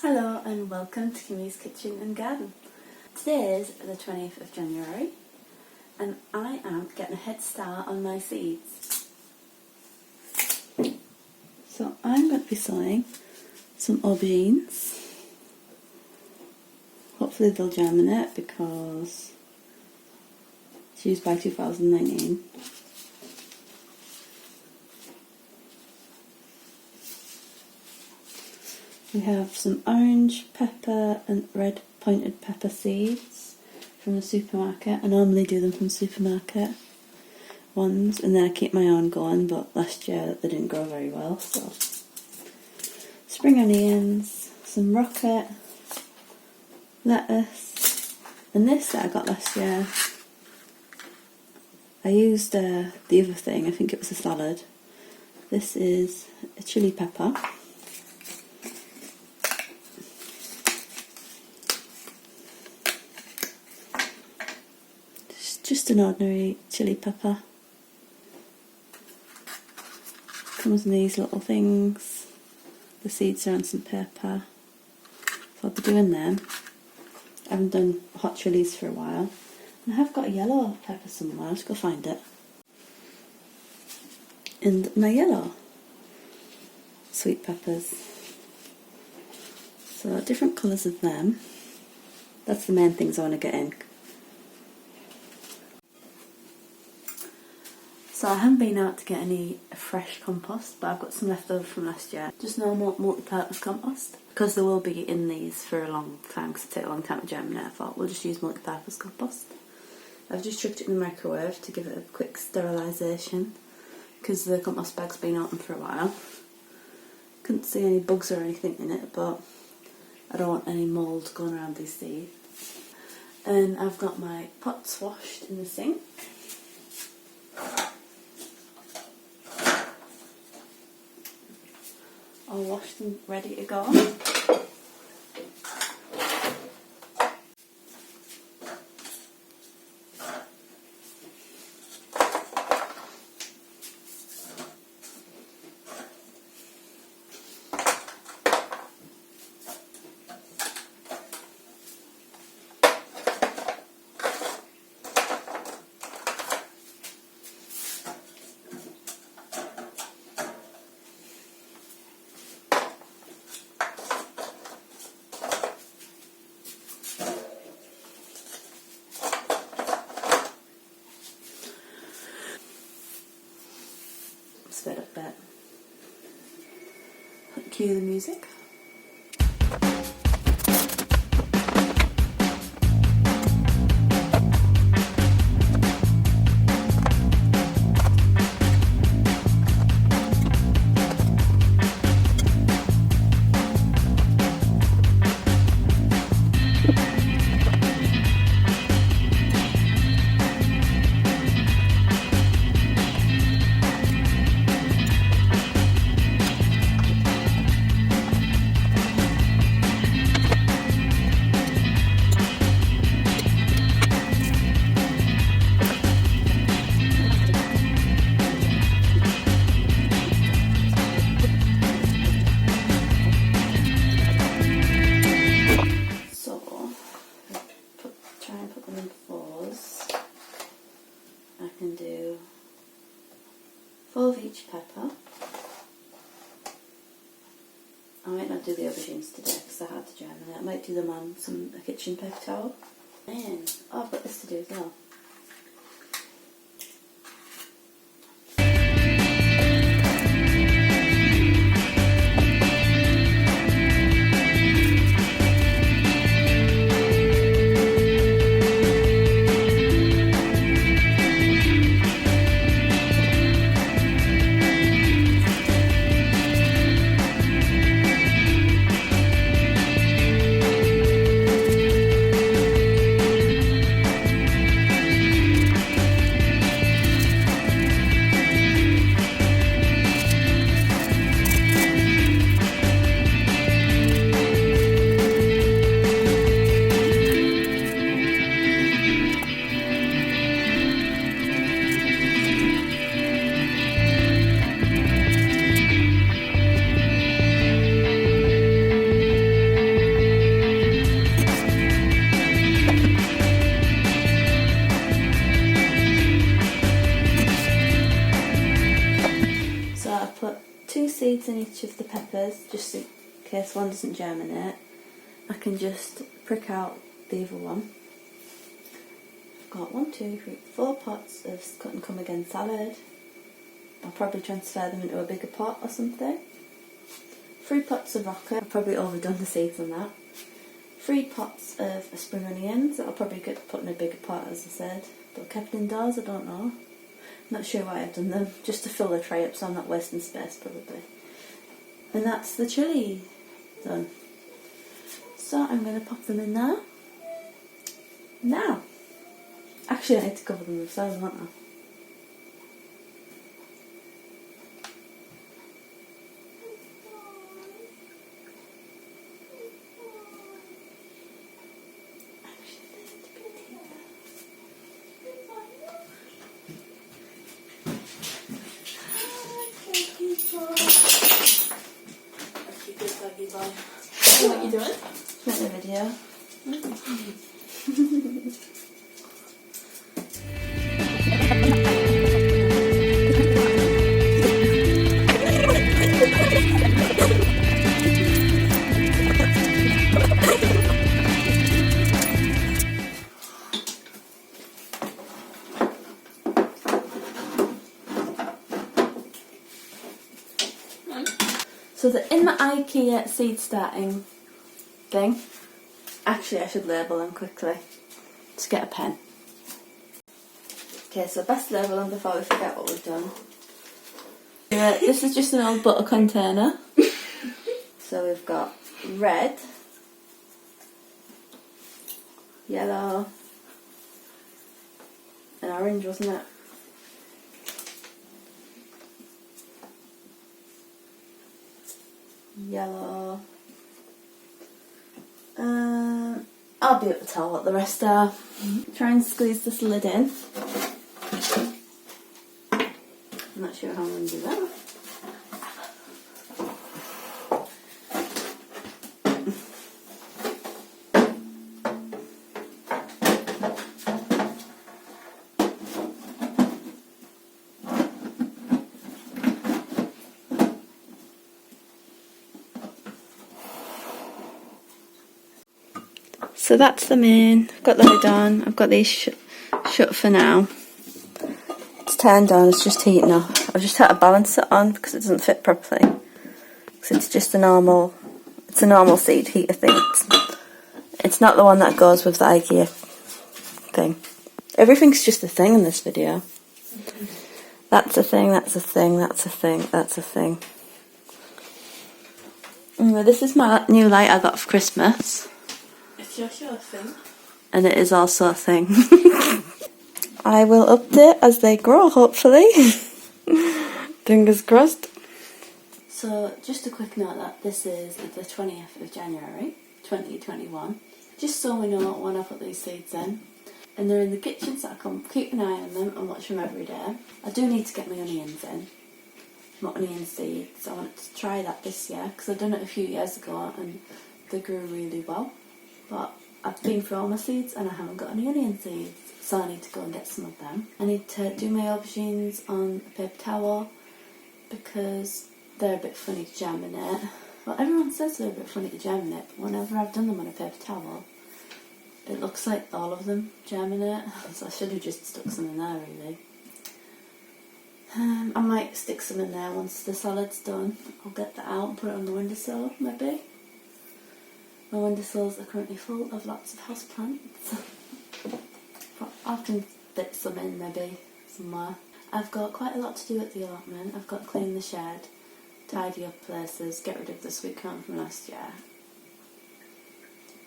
Hello and welcome to Kimmy's Kitchen and Garden. Today is the 20th of January and I am getting a head start on my seeds. So I'm going to be sowing some aubergines. Hopefully they'll germinate because it's used by 2019. We have some orange pepper and red pointed pepper seeds from the supermarket. I normally do them from supermarket ones and then I keep my own going, but last year they didn't grow very well. So spring onions, some rocket, lettuce, and this that I got last year. I used the other thing, I think it was a salad. This is a chili pepper. Just an ordinary chili pepper. Comes in these little things. The seeds are on some paper. So I'll be doing them. I haven't done hot chilies for a while. And I have got a yellow pepper somewhere. Let's go find it. And my yellow sweet peppers. So different colours of them. That's the main things I want to get in. So I haven't been out to get any fresh compost, but I've got some left over from last year. Just normal multi-purpose compost. Because they will be in these for a long time, because it takes a long time to germinate, I thought we'll just use multi-purpose compost. I've just chucked it in the microwave to give it a quick sterilisation, because the compost bag's been open for a while. Couldn't see any bugs or anything in it, but I don't want any mould going around these seeds. And I've got my pots washed in the sink. All washed and ready to go. Sped up that. Cue the music. Of each pepper. I might not do the aubergines today because they're hard to germinate. I might do them on a kitchen paper towel. And I've got this to do as well. seeds in each of the peppers, just in case one doesn't germinate. I can just prick out the other one. I've got 1, 2, 3, 4 pots of cut and come again salad. I'll probably transfer them into a bigger pot or something. 3 pots of rocket. I've probably overdone the seeds on that. 3 pots of spring onions that I'll probably get put in a bigger pot, as I said. But kept indoors, I don't know. Not sure why I've done them. Just to fill the tray up so I'm not wasting space, probably. And that's the chilli done. So I'm going to pop them in there. Now. Actually, I need to cover them themselves, don't I? What are you doing? Make a video. So they're in my IKEA seed starting thing. Actually, I should label them quickly. Just get a pen. Okay, so best label them before we forget what we've done. This is just an old butter container. So we've got red, yellow, and orange, wasn't it? Yellow. I'll be able to tell what the rest are. Try and squeeze this lid in. I'm not sure how I'm going to do that. So that's them in. I've got the lid on. I've got these shut for now. It's turned on. It's just heating up. I've just had to balance it on because it doesn't fit properly. Because it's just a normal. It's a normal seed heater thing. It's not the one that goes with the IKEA thing. Everything's just a thing in this video. That's a thing. That's a thing. That's a thing. That's a thing. Anyway, this is my new light I got for Christmas. It's your thing. And it is also a thing. I will update as they grow, hopefully. Fingers crossed. So, just a quick note that this is the 20th of January, 2021. Just so we know when I put these seeds in. And they're in the kitchen, so I can keep an eye on them and watch them every day. I do need to get my onions in. My onion seeds. I wanted to try that this year, because I've done it a few years ago and they grew really well. But I've been through all my seeds and I haven't got any onion seeds, so I need to go and get some of them. I need to do my aubergines on a paper towel because they're a bit funny to germinate. Well, everyone says they're a bit funny to germinate, but whenever I've done them on a paper towel, it looks like all of them germinate, so I should have just stuck some in there, really. I might stick some in there once the salad's done. I'll get that out and put it on the windowsill, maybe. My windowsills are currently full of lots of houseplants. But I can fit some in maybe somewhere. I've got quite a lot to do at the allotment. I've got to clean the shed, tidy up places, get rid of the sweet corn from last year.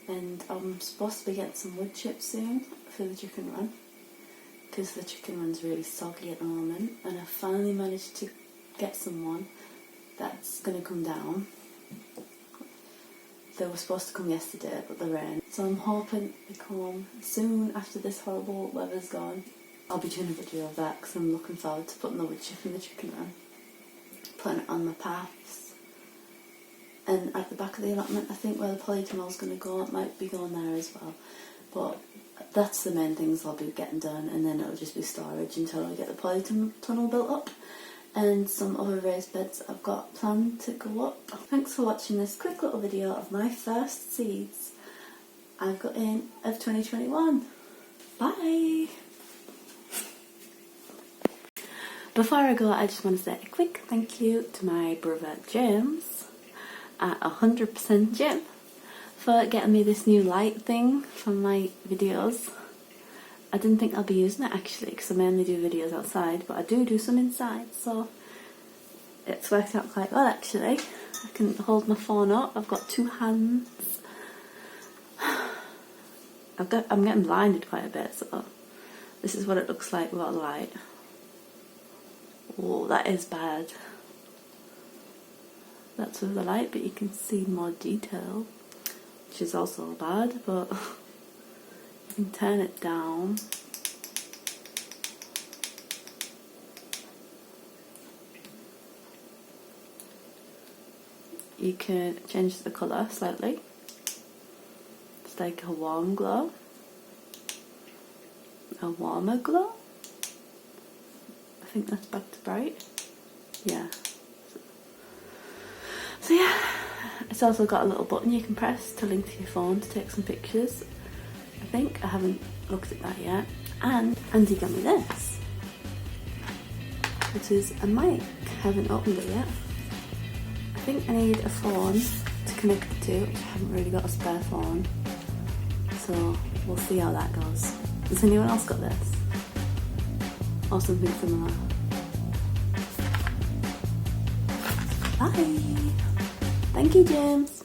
And I'm supposed to be getting some wood chips soon for the chicken run. Because the chicken run's really soggy at the moment. And I finally managed to get someone that's going to come down. They were supposed to come yesterday, but they rained. So I'm hoping they come soon after this horrible weather's gone. I'll be doing a video of that because I'm looking forward to putting the wood chip in the chicken run. Putting it on my paths. And at the back of the allotment, I think where the polytunnel's going to go, it might be going there as well. But that's the main things I'll be getting done, and then it'll just be storage until I get the polytunnel built up. and some other raised beds I've got planned to go up. Thanks for watching this quick little video of my first seeds I've got in of 2021. Bye! Before I go, I just want to say a quick thank you to my brother James at 100% Jim for getting me this new light thing for my videos. I didn't think I'll be using it actually, because I mainly do videos outside, but I do some inside, so it's worked out quite well actually. I can hold my phone up, I've got two hands. I'm getting blinded quite a bit, so this is what it looks like without the light. Oh, that is bad. That's with the light, but you can see more detail, which is also bad, but you can turn it down. You can change the colour slightly. It's like a warm glow, a warmer glow. I think that's back to bright. Yeah. So yeah, it's also got a little button you can press to link to your phone to take some pictures. I think I haven't looked at that yet. And Andy got me this, which is a mic. I haven't opened it yet. I think I need a phone to connect it to, which I haven't really got a spare phone. So we'll see how that goes. Has anyone else got this? Or something similar? Bye! Thank you, James!